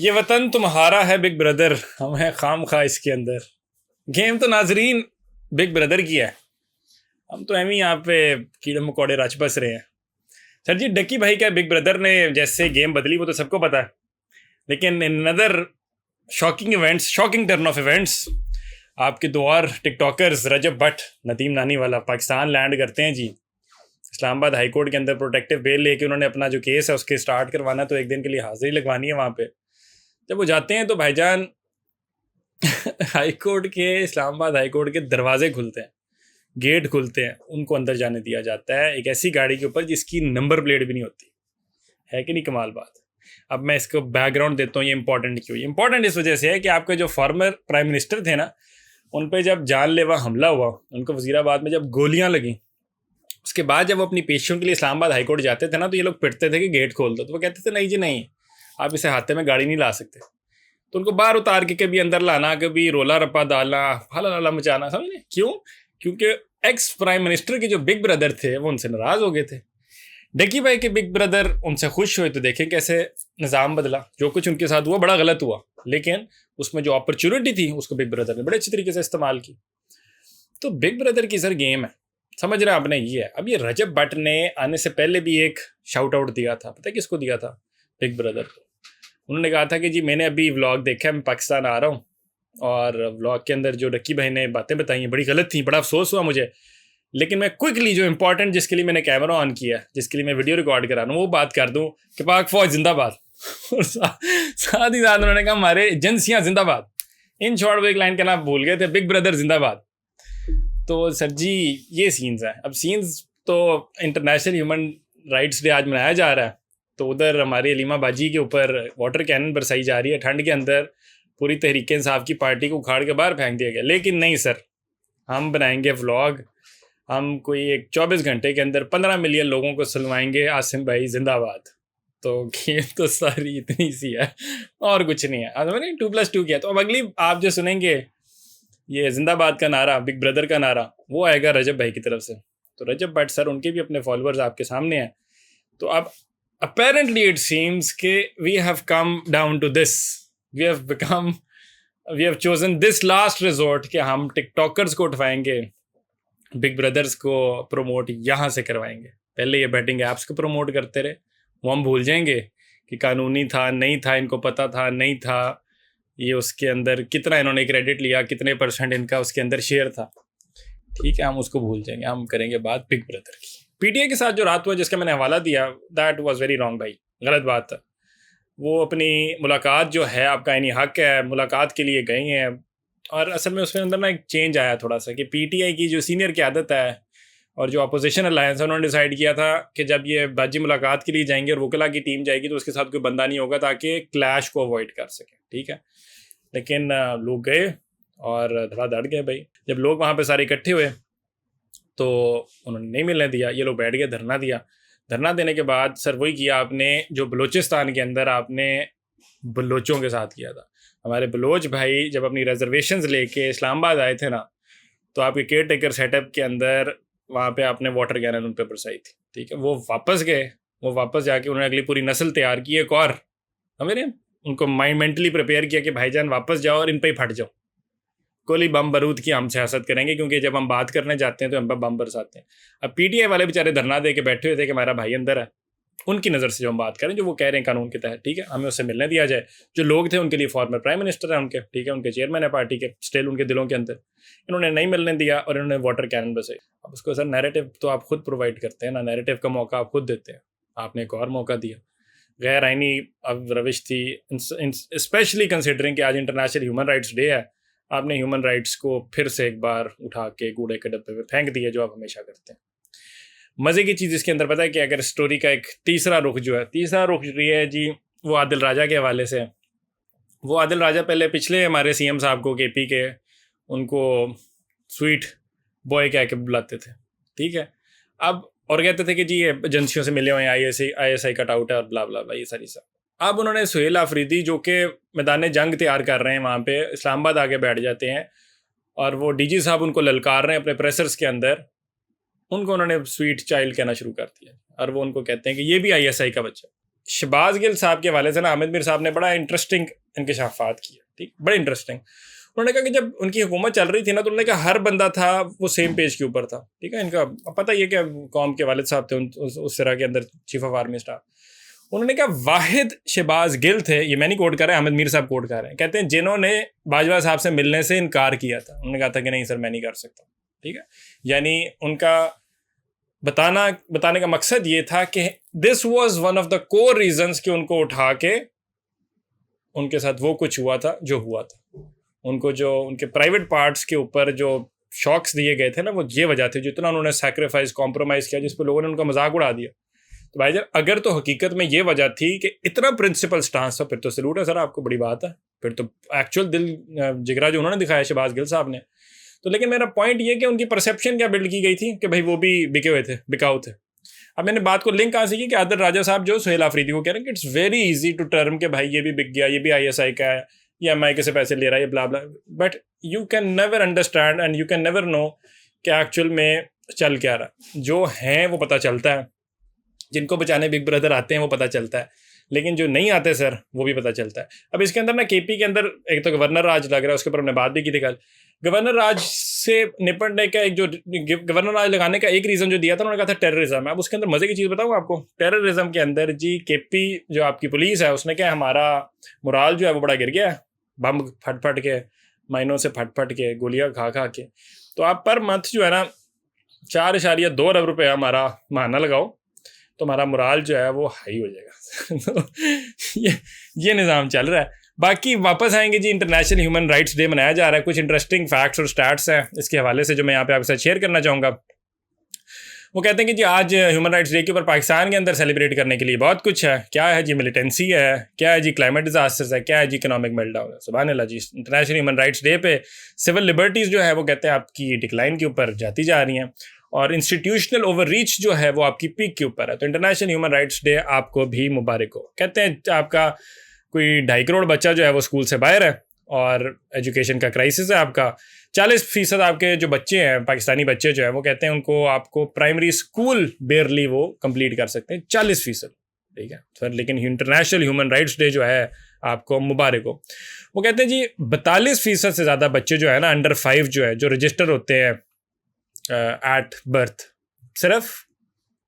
ये वतन तुम्हारा है बिग ब्रदर, हम हैं खाम खा इसके अंदर। गेम तो नाजरीन बिग ब्रदर की है, हम तो एम ही यहाँ पे कीड़े मकोड़े रच बस रहे हैं। सर जी, डक्की भाई का बिग ब्रदर ने जैसे गेम बदली वो तो सबको पता है, लेकिन in other shocking events, shocking turn off events, आपके दो और टिकटॉकर्स रजब भट्ट, नदीम नानी वाला, पाकिस्तान लैंड करते हैं जी। इस्लामाबाद हाई कोर्ट के अंदर प्रोटेक्टिव बेल लेके उन्होंने अपना जो केस है उसके स्टार्ट करवाना, तो एक दिन के लिए हाजिरी लगवानी है वहाँ पे। जब वो जाते हैं तो भाईजान हाई कोर्ट के, इस्लामाबाद हाई कोर्ट के दरवाजे खुलते हैं, गेट खुलते हैं, उनको अंदर जाने दिया जाता है एक ऐसी गाड़ी के ऊपर जिसकी नंबर प्लेट भी नहीं होती है। कि नहीं कमाल बात। अब मैं इसको बैकग्राउंड देता हूँ, ये इंपॉर्टेंट क्यों। इंपॉर्टेंट इस वजह से है कि आपके जो फॉर्मर प्राइम मिनिस्टर थे ना, उन पर जब जानलेवा हमला हुआ, उनको वजीराबाद में जब गोलियां लगी, उसके बाद जब वो अपनी पेशियों के लिए इस्लामाबाद हाई कोर्ट जाते थे ना, तो ये लोग पिटते थे कि गेट खोल दो, तो वो कहते थे नहीं जी नहीं, आप इसे हाथे में गाड़ी नहीं ला सकते। तो उनको बाहर उतार के कभी अंदर लाना, कभी रोला रप्पा डालना, हला हला मचाना, समझ। क्यों? क्योंकि एक्स प्राइम मिनिस्टर के जो बिग ब्रदर थे वो उनसे नाराज हो गए थे। डक्की भाई के बिग ब्रदर उनसे खुश हुए, तो देखें कैसे निज़ाम बदला। जो कुछ उनके साथ हुआ बड़ा गलत हुआ, लेकिन उसमें जो अपॉर्चुनिटी थी उसको बिग ब्रदर ने बड़े अच्छी तरीके से इस्तेमाल की। तो बिग ब्रदर की सर गेम है, समझ रहे हैं आपने, ये है। अब ये रजब भट्ट ने आने से पहले भी एक शाउट आउट दिया था, पता है किसको दिया था? बिग ब्रदर को। उन्होंने कहा था कि जी मैंने अभी व्लॉग देखा है, मैं पाकिस्तान आ रहा हूँ, और व्लॉग के अंदर जो डक्की भाई ने बातें बताई हैं बड़ी गलत थी, बड़ा अफसोस हुआ मुझे, लेकिन मैं क्विकली जो इंपॉर्टेंट, जिसके लिए मैंने कैमरा ऑन किया, जिसके लिए मैं वीडियो रिकॉर्ड करा रहा हूँ, वो बात कर दूँ कि पाक फौज जिंदाबाद। और साथ ही साथ उन्होंने कहा हमारे एजेंसियाँ जिंदाबाद। इन शॉर्ट वो एक लाइन कहना भूल गए थे, बिग ब्रदर जिंदाबाद। तो सर जी ये सीन्स हैं। अब सीन्स तो इंटरनेशनल ह्यूमन राइट्स डे आज मनाया जा रहा है, तो उधर हमारी अलीमा बाजी के ऊपर वाटर कैनन बरसाई जा रही है ठंड के अंदर, पूरी तहरीक इंसाफ की पार्टी को उखाड़ के बाहर फेंक दिया गया। लेकिन नहीं सर, हम बनाएंगे व्लॉग, हम कोई एक 24 घंटे के अंदर 15 मिलियन लोगों को सुनवाएंगे आसिम भाई जिंदाबाद। तो गेम तो सारी इतनी सी है और कुछ नहीं है। अब मैंने 2+2 किया। तो अब अगली आप जो सुनेंगे ये जिंदाबाद का नारा, बिग ब्रदर का नारा, वो आएगा रजब भाई की तरफ से। तो रजब भट्ट सर, उनके भी अपने फॉलोअर्स आपके सामने हैं। तो अब apparently it seems कि we have come down to this, we have chosen this last resort कि हम टिकटॉकर्स को उठवाएंगे, बिग ब्रदर्स को प्रमोट यहाँ से करवाएंगे। पहले ये बैटिंग ऐप्स को प्रमोट करते रहे, वो हम भूल जाएंगे कि कानूनी था नहीं था, इनको पता था नहीं था, ये उसके अंदर कितना इन्होंने क्रेडिट लिया, कितने % इनका उसके अंदर शेयर था, ठीक है, हम उसको भूल जाएंगे। हम करेंगे बात बिग ब्रदर की। पीटीआई के साथ जो रात हुआ जिसका मैंने हवाला दिया, दैट वाज वेरी रॉन्ग भाई, गलत बात है। वो अपनी मुलाकात जो है, आपका यानी हक है, मुलाकात के लिए गई हैं, और असल में उसमें अंदर ना एक चेंज आया थोड़ा सा कि पीटीआई की जो सीनियर क़यादत है और जो अपोजिशन अलायंस है, उन्होंने डिसाइड किया था कि जब ये बाजी मुलाकात के लिए जाएंगे और वकला की टीम जाएगी तो उसके साथ कोई बंदा नहीं होगा ताकि क्लैश को अवॉइड कर सके, ठीक है। लेकिन लोग गए और धड़ाधड़ गए भाई। जब लोग वहाँ पर सारे इकट्ठे हुए तो उन्होंने नहीं मिलने दिया, ये लोग बैठ गए, धरना दिया। धरना देने के बाद सर वही किया आपने जो बलूचिस्तान के अंदर आपने बलोचों के साथ किया था। हमारे बलोच भाई जब अपनी रिजर्वेशंस लेके इस्लामाबाद आए थे ना, तो आपके केयर टेकर सेटअप के अंदर वहाँ पे आपने वाटर कैनन उन पर बरसाई थी, ठीक है। वो वापस गए, वो वापस जाके उन्होंने अगली पूरी नस्ल तैयार की एक और, हमें उनको मेंटली प्रिपेयर किया कि भाईजान वापस जाओ और इन पर ही फट जाओ, गोली बम बारूद की हम सियासत करेंगे, क्योंकि जब हम बात करने जाते हैं तो हम पर बम बरसाते हैं। अब पीटीआई वाले बेचारे धरना दे के बैठे हुए थे कि हमारा भाई अंदर है, उनकी नज़र से जो हम बात करें, जो वो कह रहे हैं कानून के तहत, ठीक है, हमें उससे मिलने दिया जाए। जो लोग थे उनके लिए फॉर्मर प्राइम मिनिस्टर है उनके, ठीक है, उनके चेयरमैन है पार्टी के, स्टिल उनके दिलों के अंदर इन्होंने नहीं मिलने दिया और इन्होंने वाटर कैनन बसाई। अब उसको सर नैरेटिव तो आप खुद प्रोवाइड करते हैं ना, नैरेटिव का मौका आप खुद देते हैं, आपने एक और मौका दिया। गैर आइनी अब रविश थी, स्पेशली कंसिडरिंग कि आज इंटरनेशनल ह्यूमन राइट्स डे है, आपने ह्यूमन राइट्स को फिर से एक बार उठा के कूड़े के डब्बे में फेंक दिया, जो आप हमेशा करते हैं। मज़े की चीज़ इसके अंदर पता है कि अगर स्टोरी का एक तीसरा रुख जो है, तीसरा रुख रही है जी, वो आदिल राजा के हवाले से। वो आदिल राजा पहले पिछले हमारे सीएम साहब को, केपी के, उनको स्वीट बॉय कह के बुलाते थे, ठीक है। अब और कहते थे कि जी ये एजेंसियों से मिले हुए हैं, ISI कट आउट है और ब्ला ब्ला ब्ला, ये सारी सब। अब उन्होंने सुहेल आफरीदी जो कि मैदान जंग तैयार कर रहे हैं वहाँ पे, इस्लामाबाद आके बैठ जाते हैं और वो डीजी साहब उनको ललकार रहे हैं अपने प्रेसर्स के अंदर, उनको उन्होंने स्वीट चाइल्ड कहना शुरू कर दिया और वो उनको कहते हैं कि ये भी ISI का बच्चा। शहबाज गिल साहब के हवाले से ना आमिर मीर साहब ने बड़ा इंटरेस्टिंग इंकशाफात किया, ठीक, बड़े इंटरेस्टिंग। उन्होंने कहा कि जब उनकी हुकूमत चल रही थी ना, तो उन्होंने कहा हर बंदा था वो सेम पेज के ऊपर था, ठीक है। इनका पता ही है कि कौम के वालिद साहब थे उस तरह के अंदर चीफ ऑफ आर्मी स्टाफ। उन्होंने कहा वाहिद शहबाज गिल थे, ये मैं नहीं कोट कर रहा, अहमद मीर साहब कोट कर रहे हैं, कहते हैं जिन्होंने बाजवा साहब से मिलने से इनकार किया था। उन्होंने कहा था कि नहीं सर मैं नहीं कर सकता, ठीक है। यानी उनका बताने का मकसद ये था कि this was one of the core reasons कि उनको उठा के उनके साथ वो कुछ हुआ था जो हुआ था। उनको जो उनके प्राइवेट पार्ट्स के ऊपर जो शॉक्स दिए गए थे ना, वो ये वजह थी, जितना उन्होंने सैक्रिफाइस कॉम्प्रोमाइज़ किया, जिस पर लोगों ने उनका मजाक उड़ा दिया। तो भाईजान अगर तो हकीकत में ये वजह थी कि इतना प्रिंसिपल स्टांस था, फिर तो सलूट है सर आपको, बड़ी बात है। फिर तो एक्चुअल दिल जिगरा जो उन्होंने दिखाया शहबाज गिल साहब ने। तो लेकिन मेरा पॉइंट ये कि उनकी परसेप्शन क्या बिल्ड की गई थी कि भाई वो भी बिके हुए थे, बिकाऊ थे। अब मैंने बात को लिंक कहाँ से की कि आदिल राजा साहब जो सुहेल आफरीदी को कह रहे हैं कि it's very easy to term के भाई ये भी बिक गया, ये भी ISI का है, ये MI से पैसे ले रहा है, ये blah blah, but you can never understand and you can never know कि एक्चुअल में चल क्या रहा। जो हैं वो पता चलता है, जिनको बचाने बिग ब्रदर आते हैं वो पता चलता है, लेकिन जो नहीं आते सर वो भी पता चलता है। अब इसके अंदर ना KP के अंदर एक तो गवर्नर राज लग रहा है, उसके ऊपर हमने बात भी की थी कल। गवर्नर राज से निपटने का एक जो गवर्नर राज लगाने का एक रीज़न जो दिया था, उन्होंने कहा था टेररिज्म। अब उसके अंदर मज़े की चीज़ बताऊँ आपको, टेररिज्म के अंदर जी KP जो आपकी पुलिस है उसने क्या, हमारा मुराल जो है वो बड़ा गिर गया है, बम फट के, माइनों से फट के, गोलियाँ खा के। तो आप पर मंथ जो है ना 4.2 अरब रुपये हमारा महाना लगाओ तो हमारा मुराल जो है वो हाई हो जाएगा। तो ये निज़ाम चल रहा है। बाकी वापस आएंगे जी, इंटरनेशनल ह्यूमन राइट्स डे मनाया जा रहा है। कुछ इंटरेस्टिंग फैक्ट्स और स्टैट्स हैं इसके हवाले से जो मैं यहाँ पे आपके साथ शेयर करना चाहूँगा। वो कहते हैं कि जी आज ह्यूमन राइट्स डे के ऊपर पाकिस्तान के अंदर सेलिब्रेट करने के लिए बहुत कुछ है। क्या है जी, मिलिटेंसी है, क्या है जी क्लाइमेट डिजास्टर्स है, क्या है जी इकोनॉमिक मेल्टडाउन है। सुभान अल्लाह जी, इंटरनेशनल ह्यूमन राइट्स डे पे सिविल लिबर्टीज़ जो है वो कहते हैं आपकी डिक्लाइन के ऊपर जाती जा रही हैं, और इंस्टीट्यूशनल ओवर रीच जो है वो आपकी पीक के ऊपर है। तो इंटरनेशनल ह्यूमन राइट्स डे आपको भी मुबारक हो। कहते हैं आपका कोई 2.5 करोड़ बच्चा जो है वो स्कूल से बाहर है और एजुकेशन का क्राइसिस है आपका। 40% आपके जो बच्चे हैं, पाकिस्तानी बच्चे जो है वो कहते हैं उनको आपको प्राइमरी स्कूल बेयरली वो कंप्लीट कर सकते हैं, 40%, ठीक है सर। लेकिन इंटरनेशनल ह्यूमन राइट्स डे जो है आपको मुबारक हो। वो कहते हैं जी 42% से ज़्यादा बच्चे जो है ना अंडर 5 जो है, जो रजिस्टर होते हैं एट बर्थ, सिर्फ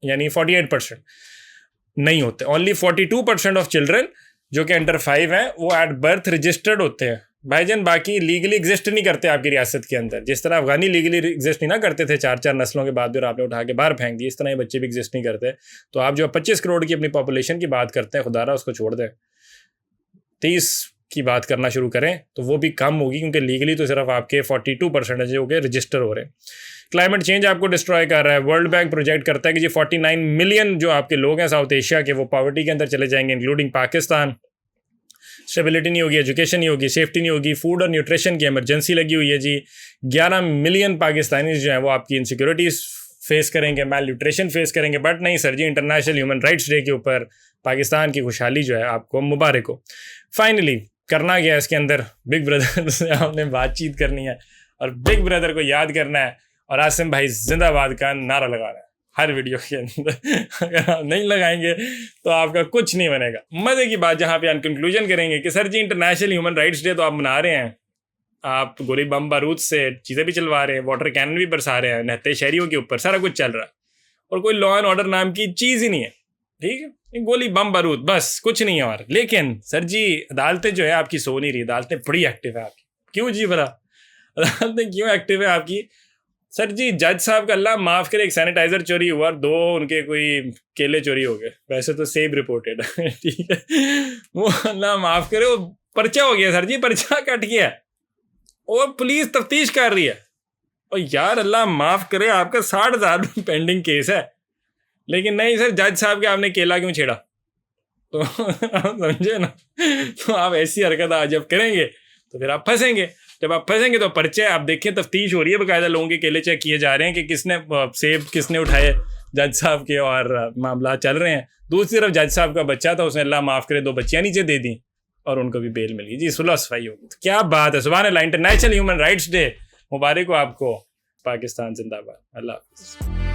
यानी 48% नहीं होते। ओनली 42% ऑफ चिल्ड्रन जो कि अंडर 5 हैं वो एट बर्थ रजिस्टर्ड होते हैं भाईजान। बाकी लीगली एग्जिस्ट नहीं करते आपकी रियासत के अंदर। जिस तरह अफगानी लीगली एग्जिस्ट नहीं ना करते थे 4 नस्लों के बाद और आपने उठा के बाहर फेंक दिए, इस तरह ये बच्चे भी एग्जिस्ट नहीं करते। तो आप जो 25 करोड़ की अपनी पॉपुलेशन की बात करते हैं, खुदारा उसको छोड़ दें, 30 की बात करना शुरू करें तो वो भी कम होगी, क्योंकि लीगली तो सिर्फ आपके 42% जो कि रजिस्टर हो रहे हैं। क्लाइमेट चेंज आपको डिस्ट्रॉय कर रहा है। वर्ल्ड बैंक प्रोजेक्ट करता है कि जी 49 मिलियन जो आपके लोग हैं साउथ एशिया के, वो पॉवर्टी के अंदर चले जाएंगे, इंक्लूडिंग पाकिस्तान। स्टेबिलिटी नहीं होगी, एजुकेशन नहीं होगी, सेफ्टी नहीं होगी, फूड और न्यूट्रिशन की इमरजेंसी लगी हुई है जी। 11 मिलियन पाकिस्तानी जो हैं वो आपकी इनसिक्योरिटीज़ फेस करेंगे, मैल न्यूट्रिशन फेस करेंगे। बट नहीं सर जी, इंटरनेशनल ह्यूमन राइट्स डे के ऊपर पाकिस्तान की खुशहाली जो है आपको मुबारक हो। फाइनली करना गया इसके अंदर, बिग ब्रदर से आपने बातचीत करनी है और बिग ब्रदर को याद करना है और आसिम भाई जिंदाबाद का नारा लगाना है हर वीडियो के अंदर। अगर आप नहीं लगाएंगे तो आपका कुछ नहीं बनेगा। मज़े की बात जहाँ पे हम कंक्लूजन करेंगे कि सर जी इंटरनेशनल ह्यूमन राइट्स डे तो आप मना रहे हैं, आप गोली बम बारूद से चीज़ें भी चलवा रहे हैं, वाटर कैनन भी बरसा रहे हैं, नहते शहरियों के ऊपर सारा कुछ चल रहा है, और कोई लॉ एंड ऑर्डर नाम की चीज़ ही नहीं है, ठीक है। गोली बम बारूद बस, कुछ नहीं है। और लेकिन सर जी अदालतें जो है आपकी सो नहीं रही, अदालतें बड़ी एक्टिव है आपकी। क्यों जी भला अदालतें क्यों एक्टिव है आपकी? सर जी जज साहब का अल्लाह माफ़ करे, एक सैनिटाइजर चोरी हुआ और 2 उनके कोई केले चोरी हो गए, वैसे तो सेम रिपोर्टेड ठीक है। वो अल्लाह माफ़ करे वो पर्चा हो गया सर जी, पर्चा कट गया और पुलिस तफ्तीश कर रही है। और यार अल्लाह माफ़ करे आपका 60,000 पेंडिंग केस है, लेकिन नहीं सर जज साहब के आपने केला क्यों छेड़ा? तो समझे ना। तो आप ऐसी हरकत आज जब करेंगे तो फिर आप फंसेंगे। जब आप फंसेंगे तो पर्चे आप देखिए तफ्तीश हो रही है, बाकायदा लोगों के केले चेक किए जा रहे हैं कि किसने सेब किसने उठाए जज साहब के, और मामला चल रहे हैं। दूसरी तरफ जज साहब का बच्चा था, उसने अल्लाह माफ़ करे 2 बच्चियाँ नीचे दे दी और उनको भी बेल मिल गई जी, सुलह सफाई होगी। तो क्या बात है, सुभान अल्लाह। इंटरनेशनल ह्यूमन राइट्स डे मुबारक हो आपको। पाकिस्तान जिंदाबाद। अल्लाह हाफ़िज़।